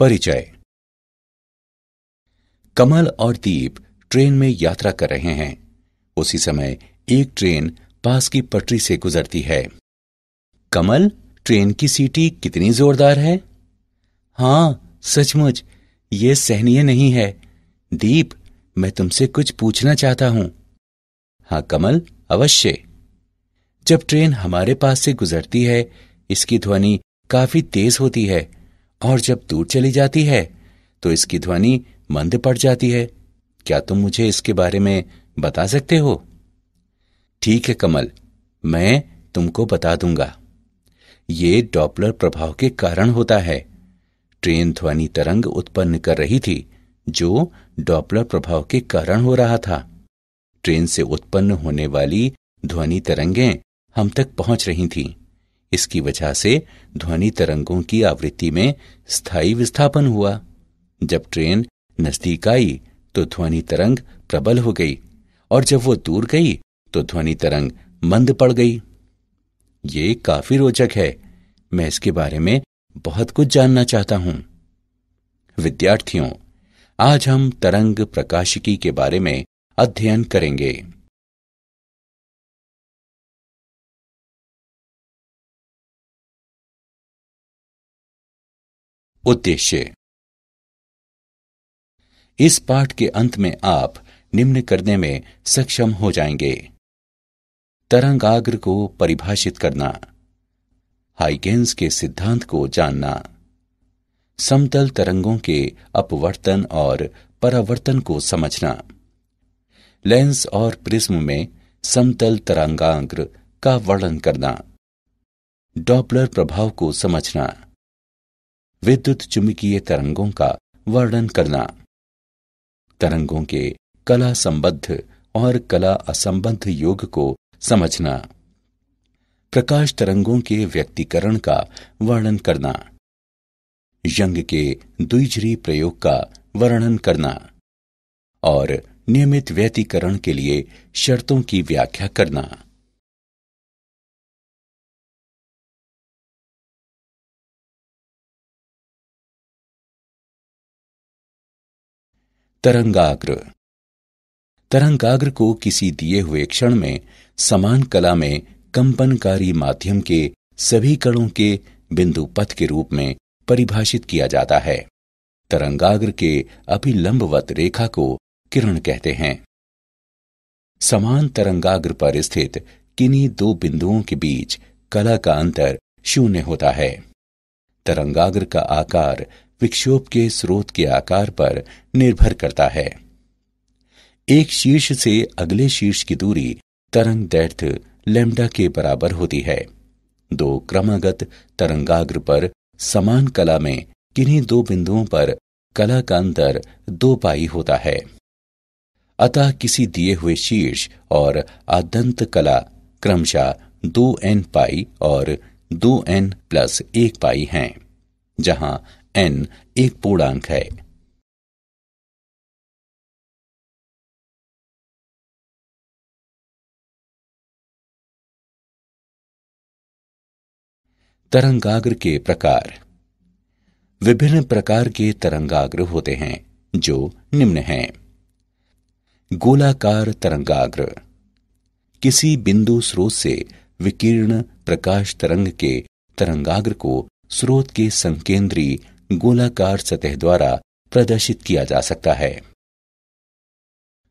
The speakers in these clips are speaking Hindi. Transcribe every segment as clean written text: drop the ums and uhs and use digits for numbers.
परिचय। कमल और दीप ट्रेन में यात्रा कर रहे हैं। उसी समय एक ट्रेन पास की पटरी से गुजरती है। कमल, ट्रेन की सीटी कितनी जोरदार है। हाँ, सचमुच ये सहनीय नहीं है। दीप, मैं तुमसे कुछ पूछना चाहता हूं। हाँ कमल, अवश्य। जब ट्रेन हमारे पास से गुजरती है, इसकी ध्वनि काफी तेज होती है और जब दूर चली जाती है तो इसकी ध्वनि मंद पड़ जाती है। क्या तुम मुझे इसके बारे में बता सकते हो? ठीक है कमल, मैं तुमको बता दूंगा। ये डॉपलर प्रभाव के कारण होता है। ट्रेन ध्वनि तरंग उत्पन्न कर रही थी जो डॉपलर प्रभाव के कारण हो रहा था। ट्रेन से उत्पन्न होने वाली ध्वनि तरंगें हम तक पहुंच रही थीं। इसकी वजह से ध्वनि तरंगों की आवृत्ति में स्थायी विस्थापन हुआ। जब ट्रेन नजदीक आई तो ध्वनि तरंग प्रबल हो गई और जब वो दूर गई तो ध्वनि तरंग मंद पड़ गई। ये काफी रोचक है। मैं इसके बारे में बहुत कुछ जानना चाहता हूं। विद्यार्थियों, आज हम तरंग प्रकाशिकी के बारे में अध्ययन करेंगे। उद्देश्य। इस पाठ के अंत में आप निम्न करने में सक्षम हो जाएंगे। तरंगाग्र को परिभाषित करना, हाइगेंस के सिद्धांत को जानना, समतल तरंगों के अपवर्तन और परावर्तन को समझना, लेंस और प्रिज्म में समतल तरंगाग्र का वर्णन करना, डॉपलर प्रभाव को समझना, विद्युत चुंबकीय तरंगों का वर्णन करना, तरंगों के कला संबद्ध और कला असंबद्ध योग को समझना, प्रकाश तरंगों के व्यक्तीकरण का वर्णन करना, यंग के द्विध्रुवी प्रयोग का वर्णन करना और नियमित व्यतिकरण के लिए शर्तों की व्याख्या करना। तरंगाग्र। तरंगाग्र को किसी दिए हुए क्षण में समान कला में कंपनकारी माध्यम के सभी कणों के बिंदु पथ के रूप में परिभाषित किया जाता है। तरंगाग्र के अभिलंबवत रेखा को किरण कहते हैं। समान तरंगाग्र पर स्थित किन्हीं दो बिंदुओं के बीच कला का अंतर शून्य होता है। तरंगाग्र का आकार विक्षोभ के स्रोत के आकार पर निर्भर करता है। एक शीर्ष से अगले शीर्ष की दूरी तरंग दैर्घ्य लैम्ब्डा के बराबर होती है। दो क्रमागत तरंगाग्र पर समान कला में किन्हीं दो बिंदुओं पर कला का अंतर 2 पाई होता है। अतः किसी दिए हुए शीर्ष और आद्यंत कला क्रमशः 2n पाई और 2n + 1 पाई हैं, जहां n एक पूर्णांक है। तरंगाग्र के प्रकार। विभिन्न प्रकार के तरंगाग्र होते हैं जो निम्न हैं। गोलाकार तरंगाग्र। किसी बिंदु स्रोत से विकीर्ण प्रकाश तरंग के तरंगाग्र को स्रोत के संकेंद्री गोलाकार सतह द्वारा प्रदर्शित किया जा सकता है।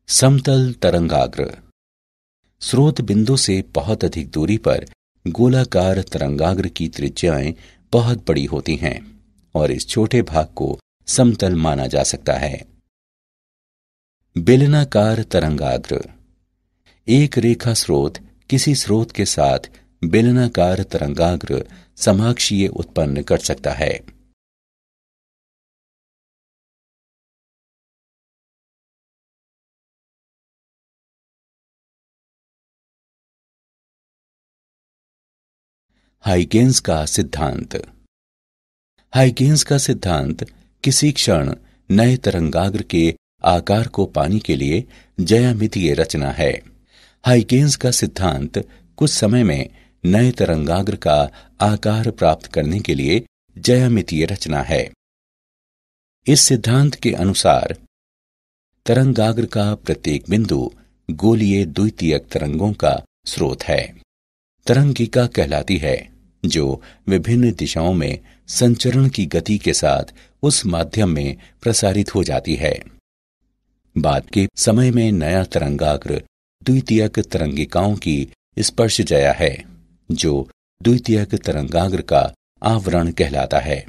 समतल तरंगाग्र। स्रोत बिंदु से बहुत अधिक दूरी पर गोलाकार तरंगाग्र की त्रिज्याएं बहुत बड़ी होती हैं और इस छोटे भाग को समतल माना जा सकता है। बेलनाकार तरंगाग्र। एक रेखा स्रोत किसी स्रोत के साथ बेलनाकार तरंगाग्र समाक्षीय उत्पन्न कर सकता है। हाइगेंस का सिद्धांत। हाइगेंस का सिद्धांत किसी क्षण नए तरंगाग्र के आकार को पाने के लिए ज्यामितीय रचना है। हाइगेंस का सिद्धांत कुछ समय में नए तरंगाग्र का आकार प्राप्त करने के लिए ज्यामितीय रचना है। इस सिद्धांत के अनुसार तरंगाग्र का प्रत्येक बिंदु गोलीय द्वितीयक तरंगों का स्रोत है। तरंगिका कहलाती है जो विभिन्न दिशाओं में संचरण की गति के साथ उस माध्यम में प्रसारित हो जाती है। बाद के समय में नया तरंगाग्र द्वितीयक तरंगिकाओं की स्पर्शजया है, जो द्वितीयक तरंगाग्र का आवरण कहलाता है।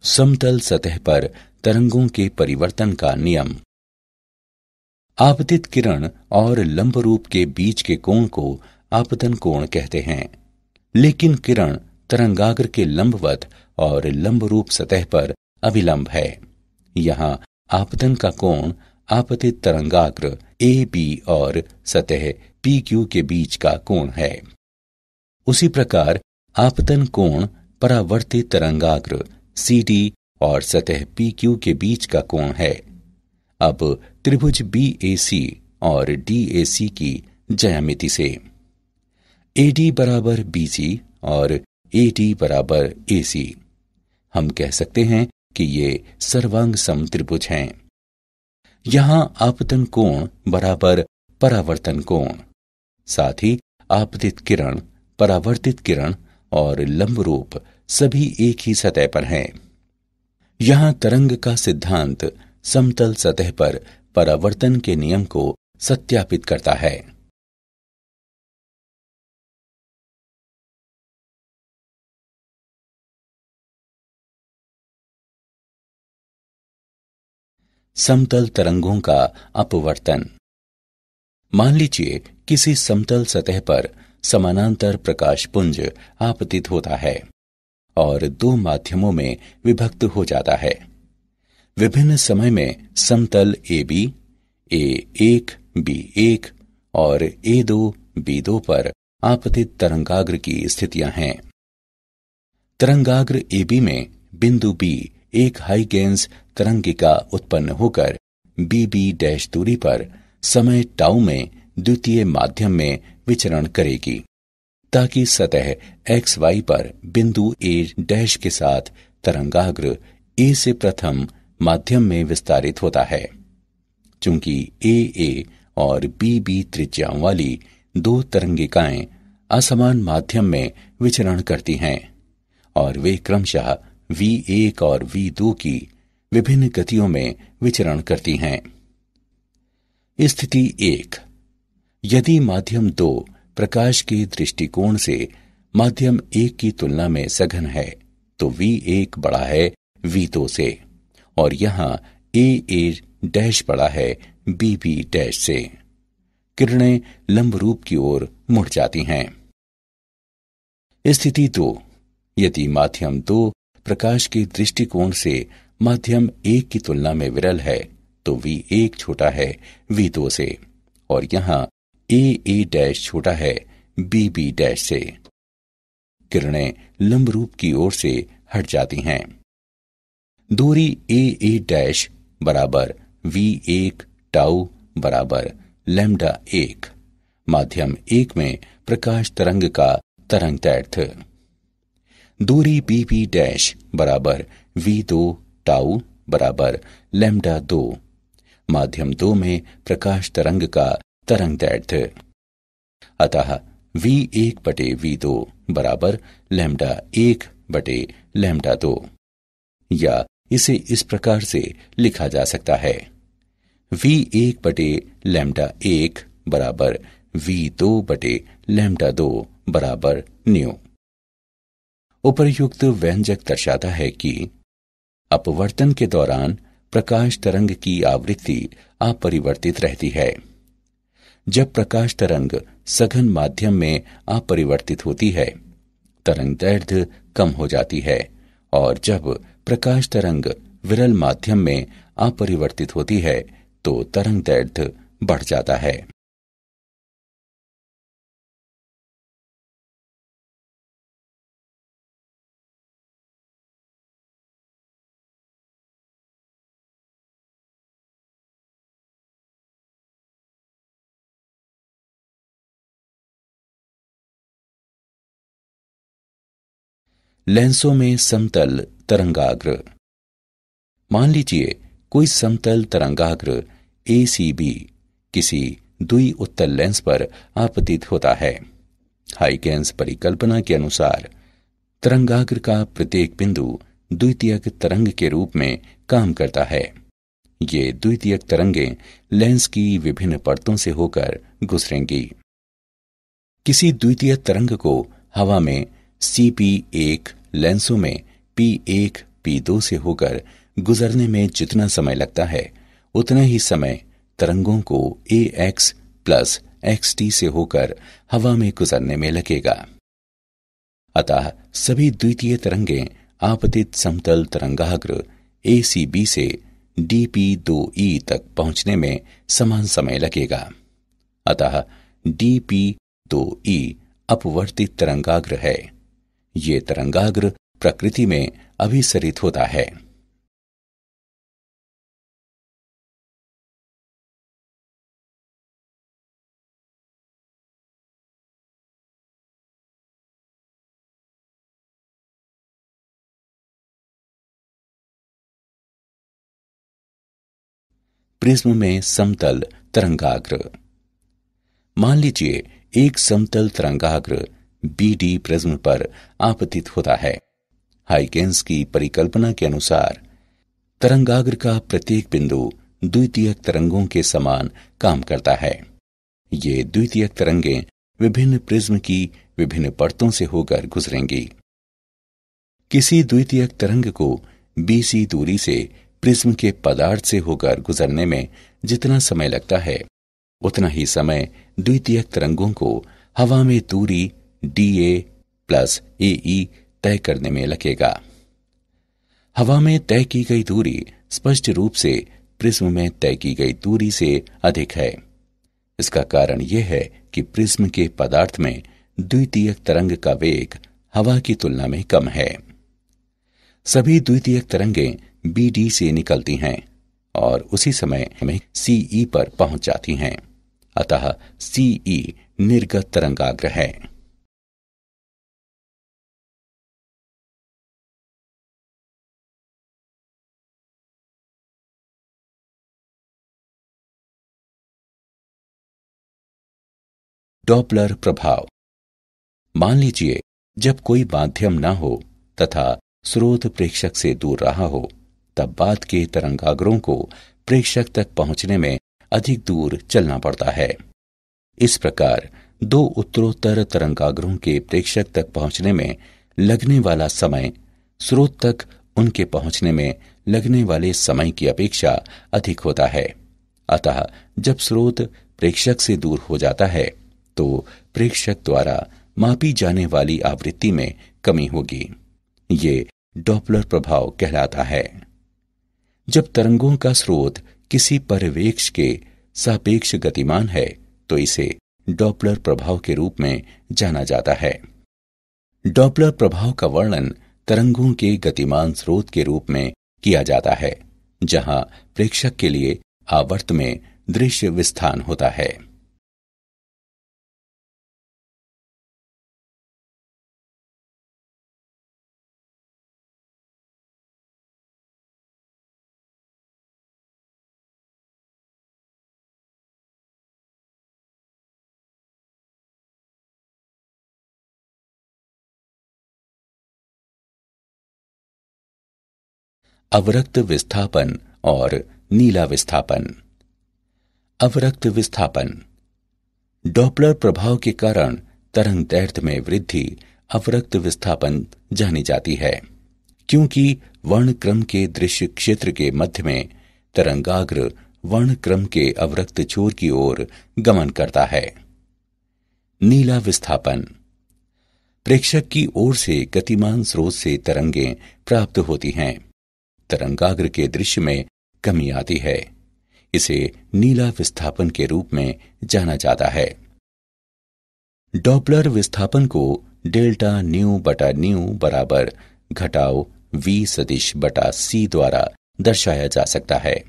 समतल सतह पर तरंगों के परिवर्तन का नियम। आपतित किरण और लंबरूप के बीच के कोण को आपतन कोण कहते हैं, लेकिन किरण तरंगाग्र के लंबवत और लंबरूप सतह पर अभिलंब है। यहाँ आपतन का कोण आपतित तरंगाग्र ए बी और सतह पी क्यू के बीच का कोण है। उसी प्रकार आपतन कोण परावर्तित तरंगाग्र सी डी और सतह पी क्यू के बीच का कोण है। अब त्रिभुज बी ए सी और डी ए सी की ज्यामिति से ए डी बराबर बी सी और ए डी बराबर ए सी हम कह सकते हैं कि ये सर्वांग सम त्रिभुज हैं। यहां आपतन कोण बराबर परावर्तन कोण, साथ ही आपतित किरण, परावर्तित किरण और लंबरूप सभी एक ही सतह पर हैं। यहां तरंग का सिद्धांत समतल सतह पर परावर्तन के नियम को सत्यापित करता है। समतल तरंगों का अपवर्तन। मान लीजिए किसी समतल सतह पर समानांतर प्रकाश पुंज आपतित होता है और दो माध्यमों में विभक्त हो जाता है। विभिन्न समय में समतल ए बी, ए1, बी1 और ए2, बी2 पर आपतित तरंगाग्र की स्थितियां हैं। तरंगाग्र ए बी में बिंदु बी एक हाइगेंस तरंगिका उत्पन्न होकर बी बी डैश दूरी पर समय टाउ में द्वितीय माध्यम में विचरण करेगी, ताकि सतह एक्स वाई पर बिंदु ए डैश के साथ तरंगाग्र ए से प्रथम माध्यम में विस्तारित होता है। चूंकि ए और बी त्रिज्याओं वाली दो तरंगिकाएं असमान माध्यम में विचरण करती हैं और वे क्रमशः V1 और V2 की विभिन्न गतियों में विचरण करती हैं। स्थिति 1, यदि माध्यम 2 प्रकाश के दृष्टिकोण से माध्यम 1 की तुलना में सघन है तो V1 बड़ा है V2 से और यहां A डैश बड़ा है B डैश से। किरणें लंब रूप की ओर मुड़ जाती हैं। स्थिति 2, यदि माध्यम 2 प्रकाश के दृष्टिकोण से माध्यम 1 की तुलना में विरल है तो V1 छोटा है V2 से और यहां A डैश छोटा है B डैश से। किरणें लंब रूप की ओर से हट जाती हैं। दूरी A डैश बराबर V1 टाउ बराबर लैम्डा 1, माध्यम 1 में प्रकाश तरंग का तरंग दैर्ध्य। दूरी B डैश बराबर V2 टाउ बराबर लैम्डा 2, माध्यम 2 में प्रकाश तरंग का तरंग दैर्ध्य। अतः V1 बटे V2 बराबर लैम्डा 1 बटे लैम्डा 2, या इसे इस प्रकार से लिखा जा सकता है V1 बटे लैम्डा 1 बराबर V2 बटे लैम्डा 2 बराबर न्यू। उपर्युक्त व्यंजक दर्शाता है कि अपवर्तन के दौरान प्रकाश तरंग की आवृत्ति अपरिवर्तित रहती है। जब प्रकाश तरंग सघन माध्यम में अपरिवर्तित होती है, तरंग दैर्ध्य कम हो जाती है और जब प्रकाश तरंग विरल माध्यम में अपरिवर्तित होती है तो तरंग दैर्ध्य बढ़ जाता है। लेंसों में समतल तरंगाग्र। मान लीजिए कोई समतल तरंगाग्र ACB किसी द्वि उत्तल लेंस पर आपतित होता है। हाइगेंस परिकल्पना के अनुसार तरंगाग्र का प्रत्येक बिंदु द्वितीयक तरंग के रूप में काम करता है। ये द्वितीयक तरंगें लेंस की विभिन्न परतों से होकर गुजरेंगी। किसी द्वितीय तरंग को हवा में CP1 लेंसों में P1, P2 से होकर गुजरने में जितना समय लगता है उतना ही समय तरंगों को AX प्लस XT से होकर हवा में गुजरने में लगेगा। अतः सभी द्वितीय तरंगें आपतित समतल तरंगाग्र ACB से DP2E तक पहुंचने में समान समय लगेगा। अतः DP2E अपवर्तित तरंगाग्र है। ये तरंगाग्र प्रकृति में अभिसरित होता है। प्रिज्म में समतल तरंगाग्र। मान लीजिए एक समतल तरंगाग्र BD प्रिज्म पर आपतित होता है। हाइगेंस की परिकल्पना के अनुसार तरंगाग्र का प्रत्येक बिंदु द्वितीयक तरंगों के समान काम करता है। ये द्वितीयक तरंगें विभिन्न प्रिज्म की विभिन्न परतों से होकर गुजरेंगी। किसी द्वितीयक तरंग को BC दूरी से प्रिज्म के पदार्थ से होकर गुजरने में जितना समय लगता है उतना ही समय द्वितीयक तरंगों को हवा में दूरी DA प्लस AE तय करने में लगेगा। हवा में तय की गई दूरी स्पष्ट रूप से प्रिज्म में तय की गई दूरी से अधिक है। इसका कारण यह है कि प्रिज्म के पदार्थ में द्वितीयक तरंग का वेग हवा की तुलना में कम है। सभी द्वितीयक तरंगें BD से निकलती हैं और उसी समय हमें CE पर पहुंच जाती हैं। अतः CE निर्गत तरंगाग्र है। डॉपलर प्रभाव। मान लीजिए जब कोई माध्यम न हो तथा स्रोत प्रेक्षक से दूर रहा हो तब बाद के तरंगाग्रों को प्रेक्षक तक पहुंचने में अधिक दूर चलना पड़ता है। इस प्रकार दो उत्तरोत्तर तरंगाग्रों के प्रेक्षक तक पहुंचने में लगने वाला समय स्रोत तक उनके पहुंचने में लगने वाले समय की अपेक्षा अधिक होता है। अतः जब स्रोत प्रेक्षक से दूर हो जाता है तो प्रेक्षक द्वारा मापी जाने वाली आवृत्ति में कमी होगी। ये डॉपलर प्रभाव कहलाता है। जब तरंगों का स्रोत किसी परिवेश के सापेक्ष गतिमान है तो इसे डॉपलर प्रभाव के रूप में जाना जाता है। डॉपलर प्रभाव का वर्णन तरंगों के गतिमान स्रोत के रूप में किया जाता है जहां प्रेक्षक के लिए आवर्त में दृश्य विस्थान होता है। अवरक्त विस्थापन और नीला विस्थापन। अवरक्त विस्थापन डॉपलर प्रभाव के कारण तरंग दैर्ध्य में वृद्धि अवरक्त विस्थापन जानी जाती है, क्योंकि वर्णक्रम के दृश्य क्षेत्र के मध्य में तरंगाग्र वर्णक्रम के अवरक्त छोर की ओर गमन करता है। नीला विस्थापन प्रेक्षक की ओर से गतिमान स्रोत से तरंगें प्राप्त होती हैं। तरंगाग्र के दृश्य में कमी आती है। इसे नीला विस्थापन के रूप में जाना जाता है। डॉपलर विस्थापन को डेल्टा न्यू बटा न्यू बराबर घटाव V सदिश बटा C द्वारा दर्शाया जा सकता है,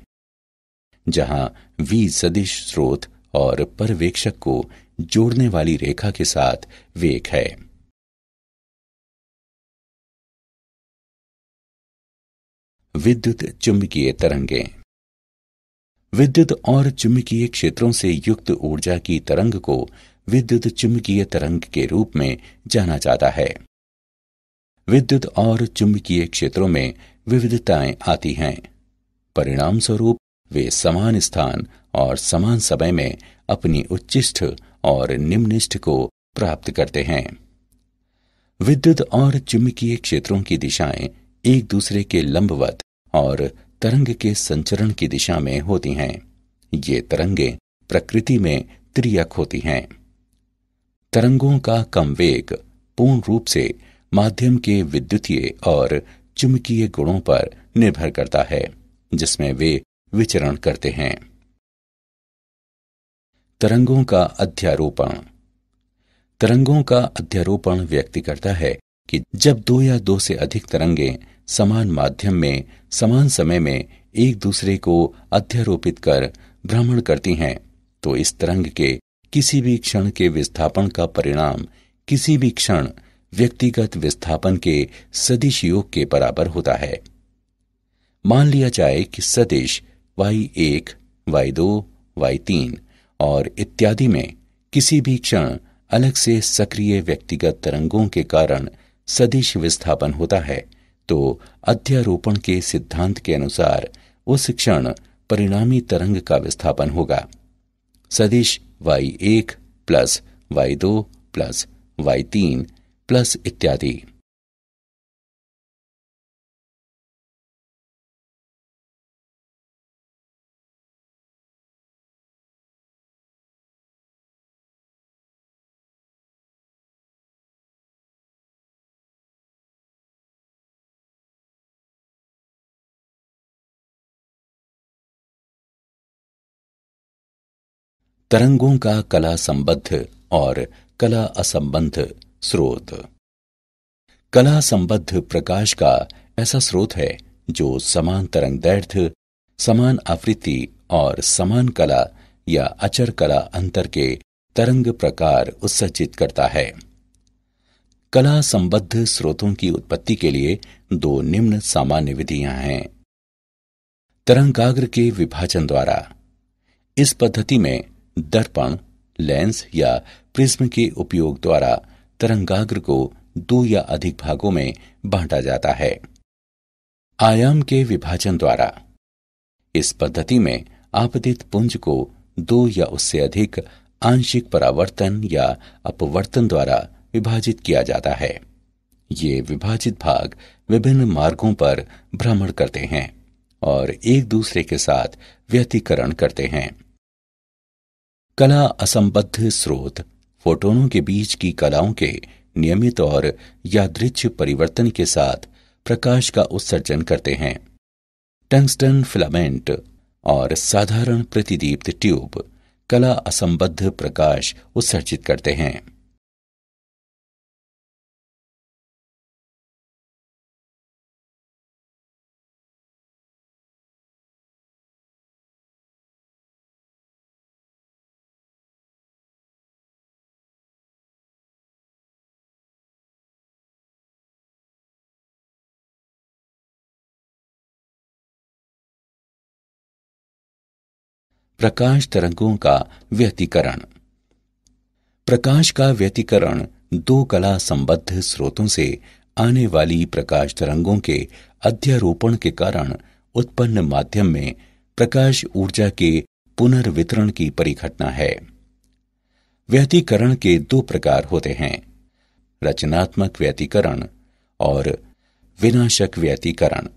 जहां V सदिश स्रोत और पर्यवेक्षक को जोड़ने वाली रेखा के साथ वेग है। विद्युत चुंबकीय तरंगें। विद्युत और चुंबकीय क्षेत्रों से युक्त ऊर्जा की तरंग को विद्युत चुंबकीय तरंग के रूप में जाना जाता है। विद्युत और चुंबकीय क्षेत्रों में विविधताएं आती हैं। परिणाम स्वरूप वे समान स्थान और समान समय में अपनी उच्चिष्ठ और निम्निष्ठ को प्राप्त करते हैं। विद्युत और चुंबकीय क्षेत्रों की दिशाएं एक दूसरे के लंबवत और तरंग के संचरण की दिशा में होती हैं। ये तरंगें प्रकृति में त्रियक होती हैं। तरंगों का कम वेग पूर्ण रूप से माध्यम के विद्युतीय और चुंबकीय गुणों पर निर्भर करता है जिसमें वे विचरण करते हैं। तरंगों का अध्यारोपण। तरंगों का अध्यारोपण व्यक्त करता है कि जब दो या दो से अधिक तरंगें समान माध्यम में समान समय में एक दूसरे को अध्यारोपित कर भ्रमण करती हैं तो इस तरंग के किसी भी क्षण के विस्थापन का परिणाम किसी भी क्षण व्यक्तिगत विस्थापन के सदिश योग के बराबर होता है। मान लिया जाए कि सदिश y1, y2, y3 और इत्यादि में किसी भी क्षण अलग से सक्रिय व्यक्तिगत तरंगों के कारण सदिश विस्थापन होता है तो अध्यारोपण के सिद्धांत के अनुसार उस क्षण परिणामी तरंग का विस्थापन होगा। सदिश y1 plus y2 plus y3 plus इत्यादि। तरंगों का कला संबद्ध और कला असंबद्ध स्रोत। कला संबद्ध प्रकाश का ऐसा स्रोत है जो समान तरंगदैर्घ्य, समान आवृत्ति और समान कला या अचर कला अंतर के तरंग प्रकार उत्सर्जित करता है। कला संबद्ध स्रोतों की उत्पत्ति के लिए दो निम्न सामान्य विधियां हैं। तरंगाग्र के विभाजन द्वारा। इस पद्धति में दर्पण, लेंस या प्रिज्म के उपयोग द्वारा तरंगाग्र को दो या अधिक भागों में बांटा जाता है। आयाम के विभाजन द्वारा। इस पद्धति में आपतित पुंज को दो या उससे अधिक आंशिक परावर्तन या अपवर्तन द्वारा विभाजित किया जाता है। ये विभाजित भाग विभिन्न मार्गों पर भ्रमण करते हैं और एक दूसरे के साथ व्यतिकरण करते हैं। कला असंबद्ध स्रोत फोटोनों के बीच की कलाओं के नियमित और यादृच्छिक परिवर्तन के साथ प्रकाश का उत्सर्जन करते हैं। टंगस्टन फिलामेंट और साधारण प्रतिदीप्त ट्यूब कला असंबद्ध प्रकाश उत्सर्जित करते हैं। प्रकाश तरंगों का व्यतिकरण। प्रकाश का व्यतिकरण दो कला संबद्ध स्रोतों से आने वाली प्रकाश तरंगों के अध्यारोपण के कारण उत्पन्न माध्यम में प्रकाश ऊर्जा के पुनर्वितरण की परिघटना है। व्यतिकरण के दो प्रकार होते हैं, रचनात्मक व्यतिकरण और विनाशक व्यतिकरण।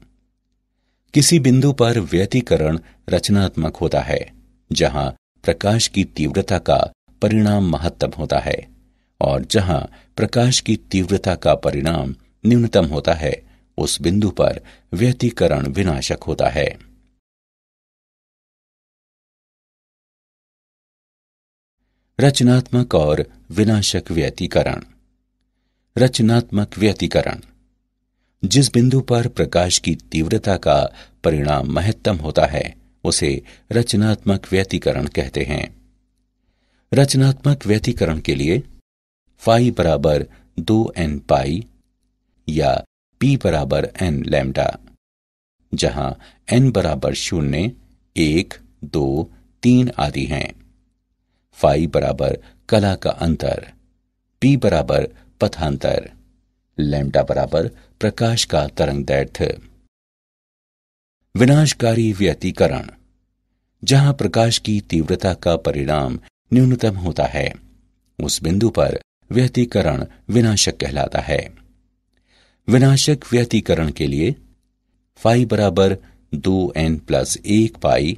किसी बिंदु पर व्यतिकरण रचनात्मक होता है जहां प्रकाश की तीव्रता का परिणाम महत्तम होता है और जहां प्रकाश की तीव्रता का परिणाम न्यूनतम होता है उस बिंदु पर व्यतिकरण विनाशक होता है। रचनात्मक और विनाशक व्यतिकरण। रचनात्मक व्यतिकरण जिस बिंदु पर प्रकाश की तीव्रता का परिणाम महत्तम होता है उसे रचनात्मक व्यतिकरण कहते हैं। रचनात्मक व्यतिकरण के लिए फाई बराबर 2n पाई या p बराबर n लैम्डा। जहां n बराबर 0, 1, 2, 3 आदि हैं। फाई बराबर कला का अंतर, p बराबर पथांतर, लैम्डा बराबर प्रकाश का तरंगदैर्घ्य। विनाशकारी व्यतिकरण, जहां प्रकाश की तीव्रता का परिणाम न्यूनतम होता है, उस बिंदु पर व्यतिकरण विनाशक कहलाता है। विनाशक व्यतिकरण के लिए फाई बराबर 2n प्लस 1 पाई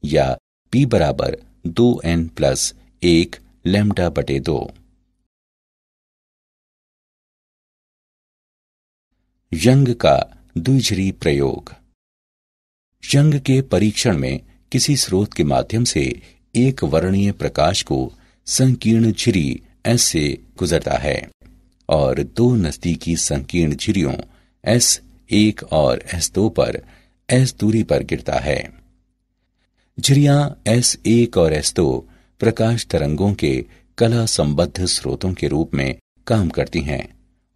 या p बराबर 2n प्लस 1 लैम्डा बटे 2। यंग का द्विझिरी प्रयोग। यंग के परीक्षण में किसी स्रोत के माध्यम से एक वर्णीय प्रकाश को संकीर्ण झिरी S से गुजरता है और दो नजदीकी संकीर्ण झिरियों S1 और S2 पर S दूरी पर गिरता है। झिरियां S1 और S2 प्रकाश तरंगों के कला संबद्ध स्रोतों के रूप में काम करती हैं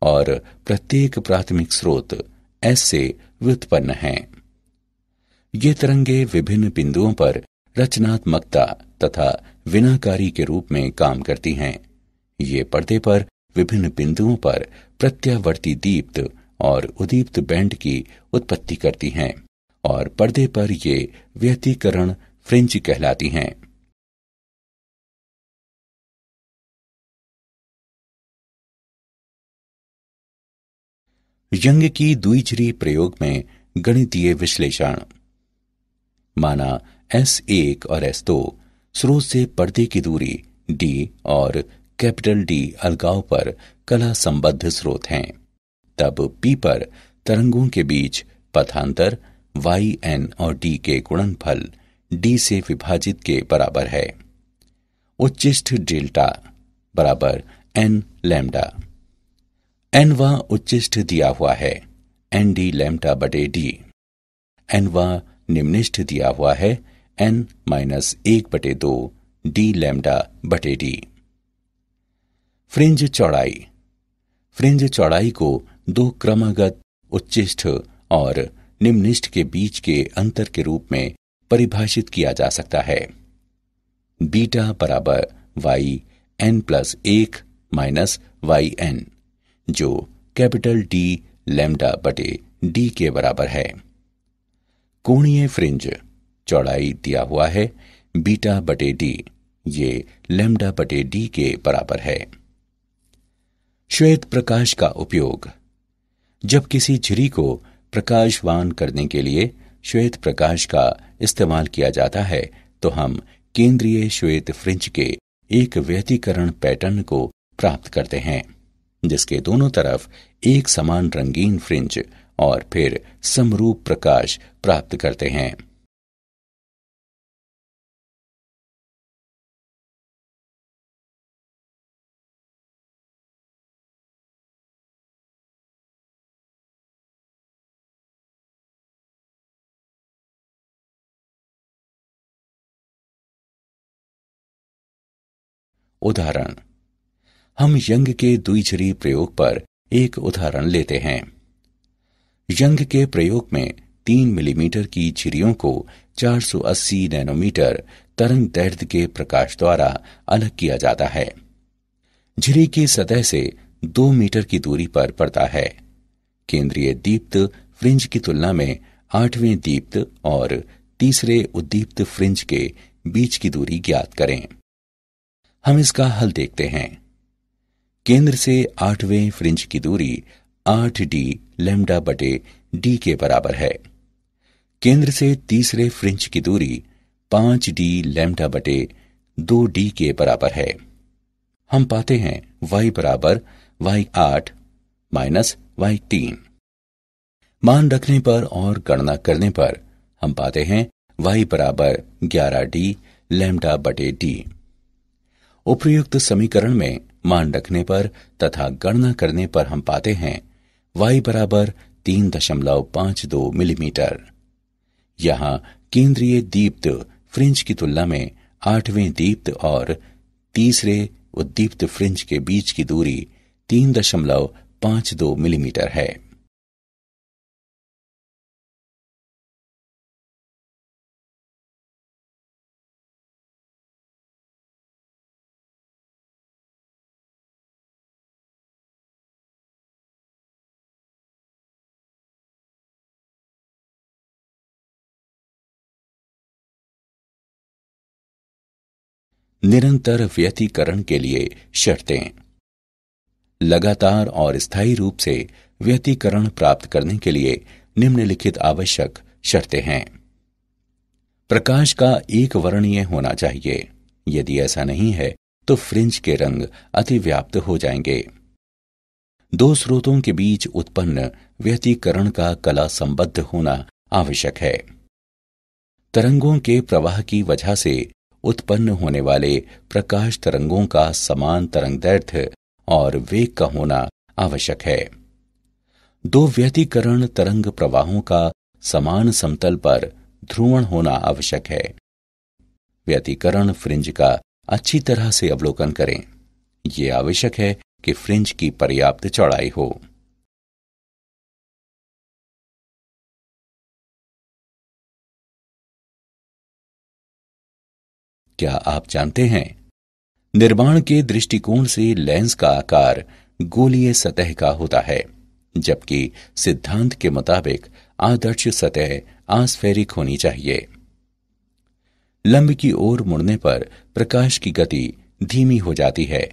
और प्रत्येक प्राथमिक स्रोत S से व्युत्पन्न हैं। ये तरंगे विभिन्न बिंदुओं पर रचनात्मकता तथा विनाकारी के रूप में काम करती हैं। ये पर्दे पर विभिन्न बिंदुओं पर प्रत्यावर्ती दीप्त और उदीप्त बैंड की उत्पत्ति करती हैं और पर्दे पर ये व्यतिकरण फ्रिंज कहलाती हैं। यंग की द्विझिरी प्रयोग में गणितीय विश्लेषण। माना S1 और S2 स्रोत से पर्दे की दूरी d और कैपिटल D अलगाव पर कला संबद्ध स्रोत हैं। तब P पर तरंगों के बीच पथांतर y n और d के गुणनफल d से विभाजित के बराबर है। उच्चिष्ठ डेल्टा बराबर n लैम्डा। nवां उच्चिष्ठ दिया हुआ है nd लैम्डा बटे d। nवां निम्निष्ठ दिया हुआ है n-1/2 d लैम्डा बटे d। फ्रिंज चौड़ाई। फ्रिंज चौड़ाई को दो क्रमागत उच्चिष्ठ और निम्निष्ठ के बीच के अंतर के रूप में परिभाषित किया जा सकता है। बीटा बराबर yn+1 माइनस yn, जो कैपिटल D लैम्डा बटे d के बराबर है। कोणीय फ्रिंज चौड़ाई दिया हुआ है बीटा बटे d, ये लैम्डा बटे d के बराबर है। श्वेत प्रकाश का उपयोग। जब किसी झिरी को प्रकाशवान करने के लिए श्वेत प्रकाश का इस्तेमाल किया जाता है तो हम केंद्रीय श्वेत फ्रिंज के एक व्यतिकरण पैटर्न को प्राप्त करते हैं, जिसके दोनों तरफ एक समान रंगीन फ्रिंज और फिर समरूप प्रकाश प्राप्त करते हैं। उदाहरण। हम यंग के द्विझिरी प्रयोग पर एक उदाहरण लेते हैं। यंग के प्रयोग में 3 मिलीमीटर की झिरियों को 480 नैनोमीटर तरंग दैर्ध्य के प्रकाश द्वारा अलग किया जाता है। झिरी की सतह से 2 मीटर की दूरी पर पड़ता है। केंद्रीय दीप्त फ्रिंज की तुलना में 8वें दीप्त और तीसरे उद्दीप्त फ्रिंज के बीच की दूरी ज्ञात करें। हम इसका हल देखते हैं। केंद्र से 8वें फ्रिंज की दूरी 8d लैम्डा बटे d के बराबर है। केंद्र से तीसरे फ्रिंज की दूरी 5d लैम्डा बटे 2d के बराबर है। हम पाते हैं y बराबर y8 माइनस y3। मान रखने पर और गणना करने पर हम पाते हैं y बराबर 11d लैम्डा बटे d। उपर्युक्त समीकरण में मान रखने पर तथा गणना करने पर हम पाते हैं y बराबर 3.52 मिलीमीटर। यहाँ केंद्रीय दीप्त फ्रिंज की तुलना में 8वें दीप्त और तीसरे उद्दीप्त फ्रिंज के बीच की दूरी 3.52 मिलीमीटर है। निरंतर व्यतिकरण के लिए शर्तें। लगातार और स्थायी रूप से व्यतिकरण प्राप्त करने के लिए निम्नलिखित आवश्यक शर्तें हैं। प्रकाश का एक वर्णीय होना चाहिए। यदि ऐसा नहीं है तो फ्रिंज के रंग अतिव्याप्त हो जाएंगे। दो स्रोतों के बीच उत्पन्न व्यतिकरण का कला संबद्ध होना आवश्यक है। तरंगों के प्रवाह की वजह से उत्पन्न होने वाले प्रकाश तरंगों का समान तरंगदैर्घ्य और वेग का होना आवश्यक है। दो व्यतिकरण तरंग प्रवाहों का समान समतल पर ध्रुवण होना आवश्यक है। व्यतिकरण फ्रिंज का अच्छी तरह से अवलोकन करें। यह आवश्यक है कि फ्रिंज की पर्याप्त चौड़ाई हो। क्या आप जानते हैं, निर्माण के दृष्टिकोण से लेंस का आकार गोलीय सतह का होता है, जबकि सिद्धांत के मुताबिक आदर्श सतह आस्फेरिक होनी चाहिए। लंब की ओर मुड़ने पर प्रकाश की गति धीमी हो जाती है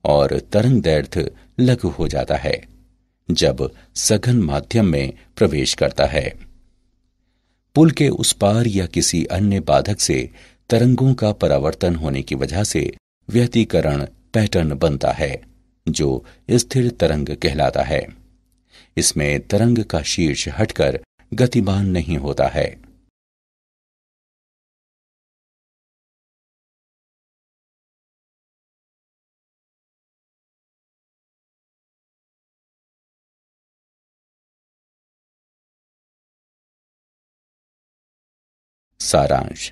और तरंगदैर्घ्य लघु हो जाता है जब सघन माध्यम में प्रवेश करता है। पुल के उस पार या किसी अन्य बाधक से तरंगों का परावर्तन होने की वजह से व्यतिकरण पैटर्न बनता है, जो स्थिर तरंग कहलाता है। इसमें तरंग का शीर्ष हटकर गतिमान नहीं होता है। सारांश।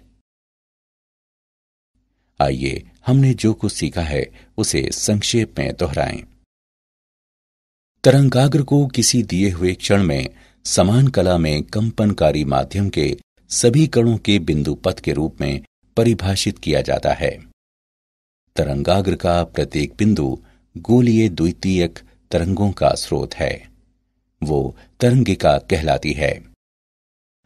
आइए हमने जो कुछ सीखा है उसे संक्षेप में दोहराएं। तरंगाग्र को किसी दिए हुए क्षण में समान कला में कंपनकारी माध्यम के सभी कणों के बिंदु पथ के रूप में परिभाषित किया जाता है। तरंगाग्र का प्रत्येक बिंदु गोलीय द्वितीयक तरंगों का स्रोत है। वो तरंगिका कहलाती है।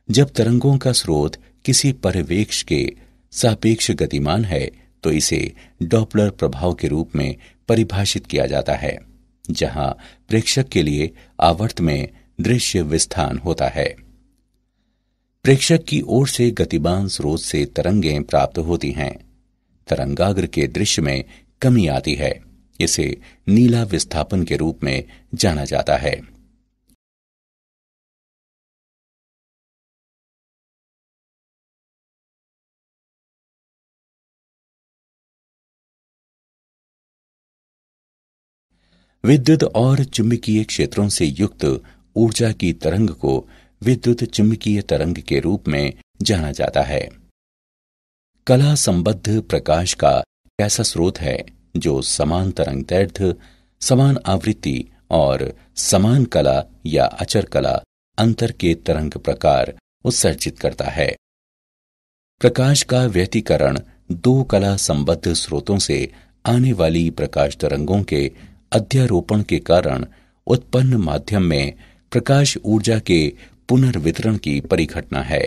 जब तरंगों का स्रोत किसी परिवेक्ष के सापेक्ष गतिमान है तो इसे डॉपलर प्रभाव के रूप में परिभाषित किया जाता है, जहां प्रेक्षक के लिए आवर्त में दृश्य विस्थान होता है। प्रेक्षक की ओर से गतिमान स्रोत से तरंगें प्राप्त होती हैं। तरंगाग्र के दृश्य में कमी आती है। इसे नीला विस्थापन के रूप में जाना जाता है। विद्युत और चुंबकीय क्षेत्रों से युक्त ऊर्जा की तरंग को विद्युत चुंबकीय तरंग के रूप में जाना जाता है। कला संबद्ध प्रकाश का ऐसा स्रोत है जो समान तरंगदैर्घ्य, समान आवृत्ति और समान कला या अचर कला अंतर के तरंग प्रकार उत्सर्जित करता है। प्रकाश का व्यतिकरण दो कला संबद्ध स्रोतों से आने वाली प्रकाश तरंगों के अध्यारोपण के कारण उत्पन्न माध्यम में प्रकाश ऊर्जा के पुनर्वितरण की परिघटना है।